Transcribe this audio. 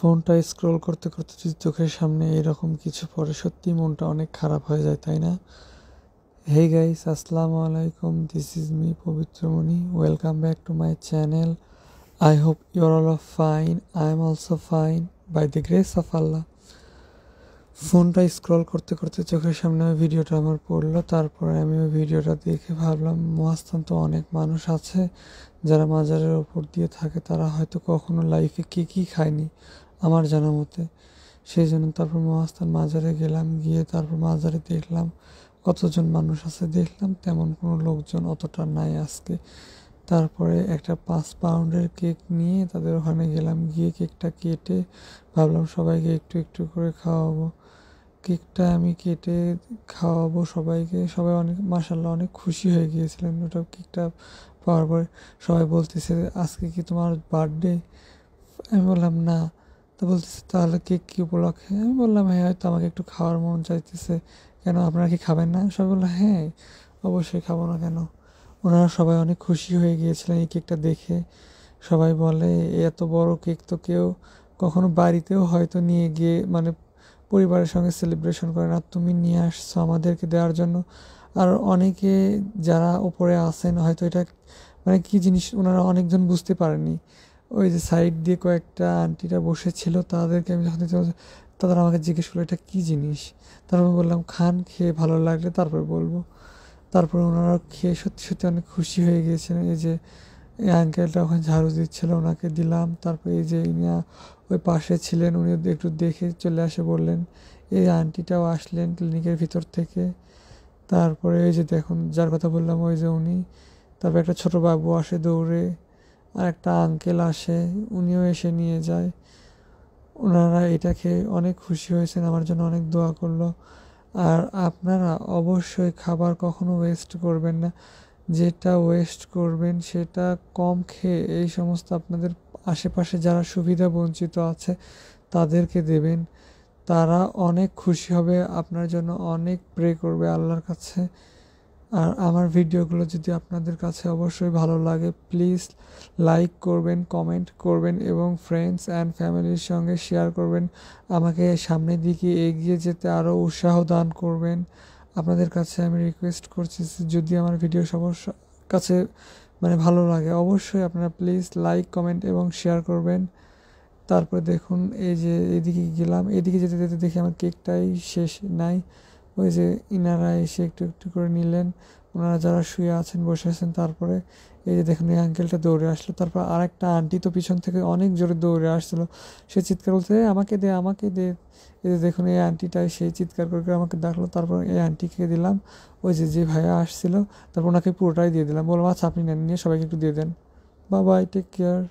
ফোনটা স্ক্রল করতে করতে যদি চোখের সামনে এরকম কিছু পড়ে সত্যি মনটা অনেক খারাপ হয়ে যায়, তাই না? হেই গাইস, আসসালামু আলাইকুম, this is me Pabitramoni. Welcome back to my channel. I hope you are all of fine. I am also fine by the grace of Allah. ফোনটা স্ক্রল করতে করতে চোখের সামনে ওই ভিডিওটা আমার পড়লো। তারপরে আমি ওই ভিডিওটা দেখে ভাবলাম, মহাস্থান তো অনেক মানুষ আছে যারা মাজারের ওপর দিয়ে থাকে, তারা হয়তো কখনো লাইফে কী খায়নি আমার জানা মতে। সেই জন্য তারপর মহাস্থান মাজারে গেলাম, গিয়ে তারপর মাজারে দেখলাম কতজন মানুষ আছে। দেখলাম তেমন কোনো লোকজন অতটা নাই আজকে। তারপরে একটা 5 পাউন্ডের কেক নিয়ে তাদের ওখানে গেলাম, গিয়ে কেকটা কেটে ভাবলাম সবাইকে একটু একটু করে খাওয়াবো। কেকটা আমি কেটে খাওয়াবো সবাইকে। সবাই অনেক মাশাআল্লাহ অনেক খুশি হয়ে গিয়েছিলেন ওটা কেকটা পাওয়ার পরে। সবাই বলতেছে, আজকে কি তোমার বার্থডে? আমি বললাম না। তো বলতেছে, তাহলে কেক কি উপলক্ষে? আমি বললাম, হ্যাঁ, হয়তো আমাকে একটু খাওয়ার মন চাইতেছে। কেন, আপনারা কি খাবেন না? সবাই বললো, হ্যাঁ, অবশ্যই খাবো না কেন। ওনারা সবাই অনেক খুশি হয়ে গিয়েছিলেন এই কেকটা দেখে। সবাই বলে, এত বড় কেক তো কেউ কখনো বাড়িতেও হয়তো নিয়ে গিয়ে মানে পরিবারের সঙ্গে সেলিব্রেশন করে না, তুমি নিয়ে আসছো আমাদেরকে দেওয়ার জন্য। আর অনেকে যারা উপরে আসেন হয়তো এটা মানে কী জিনিস ওনারা অনেকজন বুঝতে পারেনি। ওই যে সাইড দিয়ে কয়েকটা আন্টিরা বসেছিল, তাদেরকে আমি যখন দিতে তারা আমাকে জিজ্ঞেস করলো এটা কী জিনিস। তারপর আমি বললাম, খান, খেয়ে ভালো লাগলে তারপরে বলবো। তারপরে ওনারা খেয়ে সত্যি সত্যি অনেক খুশি হয়ে গিয়েছিলেন। এই যে এই আঙ্কেলটা ওখানে ঝাড়ু দিচ্ছিল, ওনাকে দিলাম। তারপরে এই যে ইনি ওই পাশে ছিলেন, উনি একটু দেখে চলে আসে বললেন। এই আন্টিটাও আসলেন ক্লিনিকের ভিতর থেকে। তারপরে এই যে দেখুন যার কথা বললাম, ওই যে উনি। তারপর একটা ছোট বাবু আসে দৌড়ে, আর একটা আঙ্কেল আসে, উনিও এসে নিয়ে যায়। ওনারা এটা খেয়ে অনেক খুশি হয়েছেন, আমার জন্য অনেক দোয়া করলো। আর আপনারা অবশ্যই খাবার কখনো ওয়েস্ট করবেন না। যেটা ওয়েস্ট করবেন সেটা কম খেয়ে এই সমস্ত আপনাদের আশেপাশে যারা সুবিধা বঞ্চিত আছে তাদেরকে দেবেন। তারা অনেক খুশি হবে, আপনার জন্য অনেক প্রে করবে আল্লাহর কাছে। আর আমার ভিডিওগুলো যদি আপনাদের কাছে অবশ্যই ভালো লাগে, প্লিজ লাইক করবেন, কমেন্ট করবেন এবং ফ্রেন্ডস অ্যান্ড ফ্যামিলির সঙ্গে শেয়ার করবেন। আমাকে সামনের দিকে এগিয়ে যেতে আরও উৎসাহ দান করবেন। আপনাদের কাছে আমি রিকোয়েস্ট করছি, যদি আমার ভিডিও সবার কাছে মানে ভালো লাগে, অবশ্যই আপনারা প্লিজ লাইক, কমেন্ট এবং শেয়ার করবেন। তারপরে দেখুন এই যে এদিকে গেলাম, এদিকে যেতে যেতে দেখি আমার কেকটাই শেষ নাই। ওই যে ইনারা এসে একটু একটু করে নিলেন, ওনারা যারা শুয়ে আছেন বসে আছেন। তারপরে এই যে দেখুন এই আঙ্কেলটা দৌড়ে আসলো। তারপর আরেকটা আন্টি তো পিছন থেকে অনেক জোরে দৌড়ে আসছিলো, সে চিৎকার বলছে, আমাকে দে, আমাকে দে। এই যে দেখুন এই আন্টিটাই সেই চিৎকার করে করে আমাকে ডাকলো। তারপর এই আন্টিকে দিলাম, ওই যে যে ভাইয়া আসছিল, তারপর ওনাকে পুরোটাই দিয়ে দিলাম। বললাম, আচ্ছা আপনি নেন, নিয়ে সবাইকে একটু দিয়ে দেন। Bye bye, take care.